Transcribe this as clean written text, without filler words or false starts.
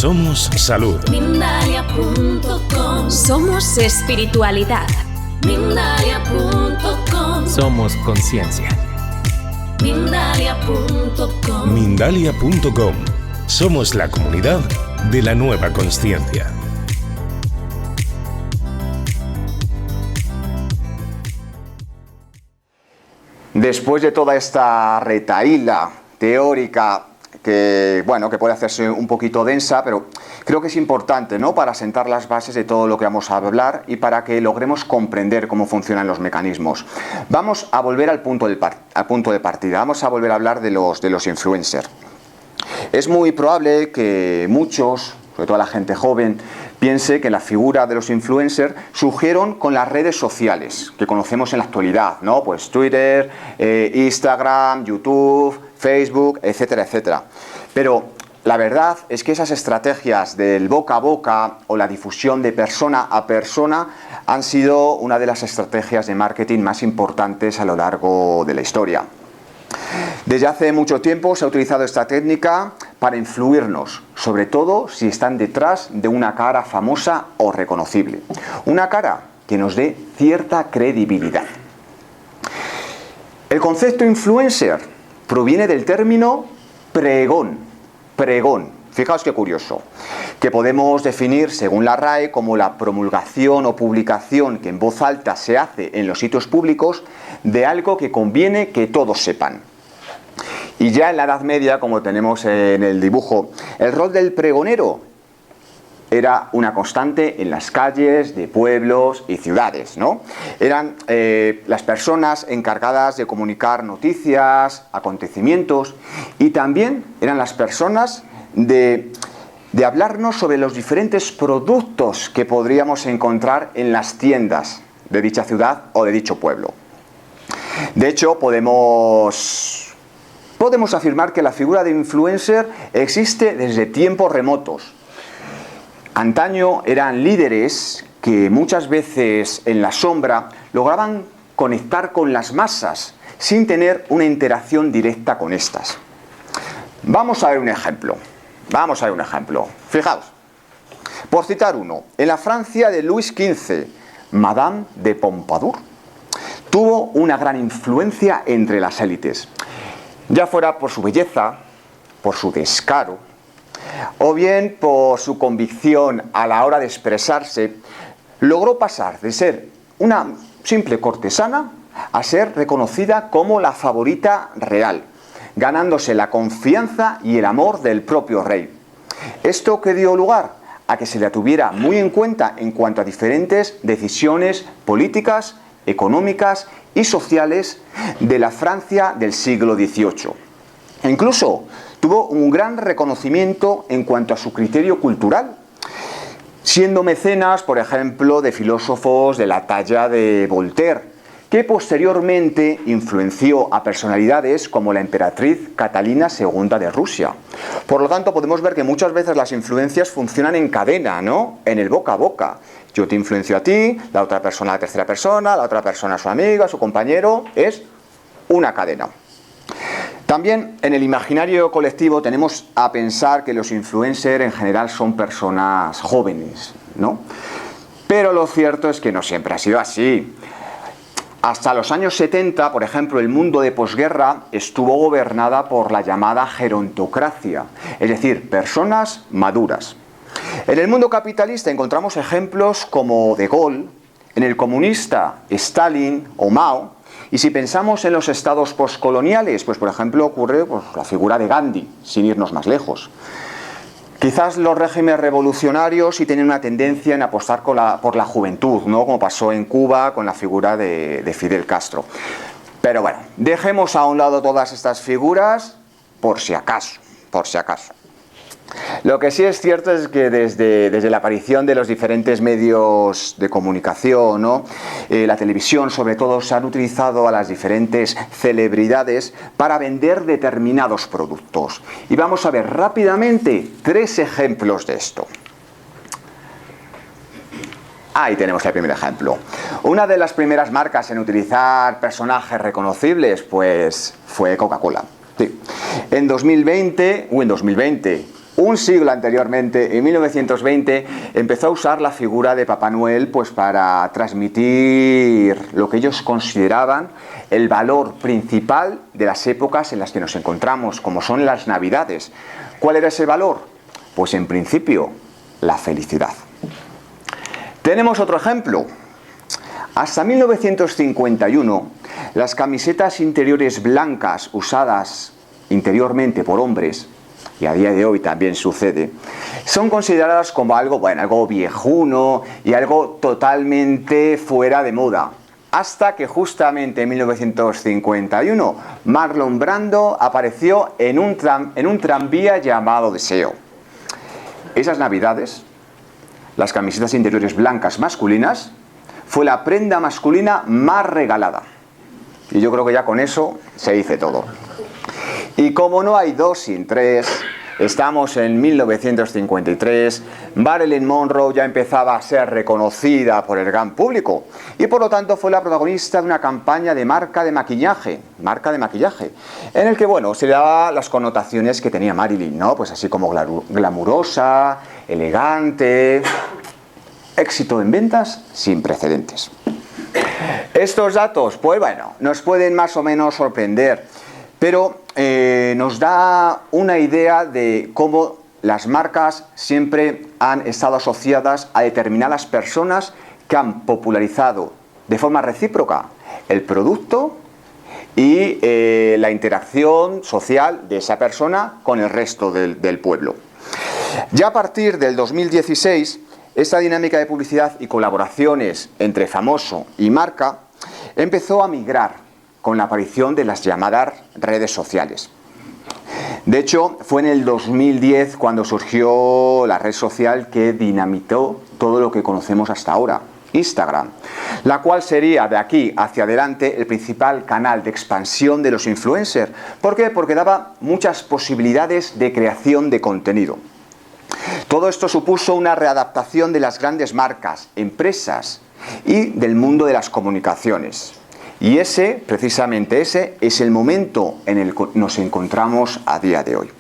Somos salud. Mindalia.com. Somos espiritualidad. Mindalia.com. Somos conciencia. Mindalia.com. Mindalia.com. Somos la comunidad de la nueva consciencia. Después de toda esta retahíla teórica que puede hacerse un poquito densa, pero creo que es importante, ¿no?, para sentar las bases de todo lo que vamos a hablar y para que logremos comprender cómo funcionan los mecanismos. Vamos a volver al punto de partida, vamos a volver a hablar de los influencers. Es muy probable que muchos, sobre todo la gente joven, piense que la figura de los influencers surgieron con las redes sociales que conocemos en la actualidad, ¿no? Pues Twitter, Instagram, YouTube, Facebook, etcétera, etcétera. Pero la verdad es que esas estrategias del boca a boca o la difusión de persona a persona han sido una de las estrategias de marketing más importantes a lo largo de la historia. Desde hace mucho tiempo se ha utilizado esta técnica para influirnos, sobre todo si están detrás de una cara famosa o reconocible. Una cara que nos dé cierta credibilidad. El concepto influencer proviene del término pregón. Fijaos qué curioso, que podemos definir según la RAE como la promulgación o publicación que en voz alta se hace en los sitios públicos de algo que conviene que todos sepan. Y ya en la Edad Media, como tenemos en el dibujo, el rol del pregonero era una constante en las calles de pueblos y ciudades, ¿no? Eran las personas encargadas de comunicar noticias, acontecimientos, y también eran las personas de hablarnos sobre los diferentes productos que podríamos encontrar en las tiendas de dicha ciudad o de dicho pueblo. De hecho, podemos afirmar que la figura de influencer existe desde tiempos remotos. Antaño eran líderes que muchas veces en la sombra lograban conectar con las masas sin tener una interacción directa con estas. Vamos a ver un ejemplo. Fijaos, por citar uno, en la Francia de Luis XV, Madame de Pompadour tuvo una gran influencia entre las élites, ya fuera por su belleza, por su descaro, o bien por su convicción a la hora de expresarse. Logró pasar de ser una simple cortesana a ser reconocida como la favorita real, ganándose la confianza y el amor del propio rey. Esto que dio lugar a que se la tuviera muy en cuenta en cuanto a diferentes decisiones políticas, económicas y sociales de la Francia del siglo XVIII. E incluso tuvo un gran reconocimiento en cuanto a su criterio cultural, siendo mecenas, por ejemplo, de filósofos de la talla de Voltaire, que posteriormente influenció a personalidades como la emperatriz Catalina II de Rusia. Por lo tanto, podemos ver que muchas veces las influencias funcionan en cadena, ¿no?, en el boca a boca. Yo te influencio a ti, la otra persona a la tercera persona, la otra persona a su amiga, a su compañero. Es una cadena. También en el imaginario colectivo tenemos a pensar que los influencers en general son personas jóvenes, ¿no? Pero lo cierto es que no siempre ha sido así. Hasta los años 70, por ejemplo, el mundo de posguerra estuvo gobernada por la llamada gerontocracia, es decir, personas maduras. En el mundo capitalista encontramos ejemplos como De Gaulle, en el comunista Stalin o Mao, y si pensamos en los estados postcoloniales, pues por ejemplo ocurre la figura de Gandhi, sin irnos más lejos. Quizás los regímenes revolucionarios sí tienen una tendencia en apostar por la juventud, ¿no?, como pasó en Cuba con la figura de Fidel Castro. Pero bueno, dejemos a un lado todas estas figuras por si acaso. Lo que sí es cierto es que desde la aparición de los diferentes medios de comunicación, ¿no?, la televisión sobre todo, se han utilizado a las diferentes celebridades para vender determinados productos. Y vamos a ver rápidamente 3 ejemplos de esto. Ahí tenemos el primer ejemplo. Una de las primeras marcas en utilizar personajes reconocibles pues fue Coca-Cola. Sí. En 2020, un siglo anteriormente, en 1920, empezó a usar la figura de Papá Noel pues para transmitir lo que ellos consideraban el valor principal de las épocas en las que nos encontramos, como son las Navidades. ¿Cuál era ese valor? Pues en principio, la felicidad. Tenemos otro ejemplo. Hasta 1951, las camisetas interiores blancas usadas interiormente por hombres, y a día de hoy también sucede, son consideradas como algo viejuno y algo totalmente fuera de moda. Hasta que justamente en 1951 Marlon Brando apareció en un tranvía llamado Deseo. Esas Navidades, las camisetas interiores blancas masculinas fue la prenda masculina más regalada. Y yo creo que ya con eso se dice todo. Y como no hay dos sin tres, estamos en 1953, Marilyn Monroe ya empezaba a ser reconocida por el gran público y por lo tanto fue la protagonista de una campaña de marca de maquillaje, en el que, bueno, se le daba las connotaciones que tenía Marilyn, ¿no? Pues así como glamurosa, elegante, éxito en ventas sin precedentes. Estos datos, pues bueno, nos pueden más o menos sorprender, pero nos da una idea de cómo las marcas siempre han estado asociadas a determinadas personas que han popularizado de forma recíproca el producto y la interacción social de esa persona con el resto del pueblo. Ya a partir del 2016, esta dinámica de publicidad y colaboraciones entre famoso y marca empezó a migrar con la aparición de las llamadas redes sociales. De hecho, fue en el 2010 cuando surgió la red social que dinamitó todo lo que conocemos hasta ahora, Instagram, la cual sería de aquí hacia adelante el principal canal de expansión de los influencers. ¿Por qué? Porque daba muchas posibilidades de creación de contenido. Todo esto supuso una readaptación de las grandes marcas, empresas y del mundo de las comunicaciones. Y precisamente ese, es el momento en el que nos encontramos a día de hoy.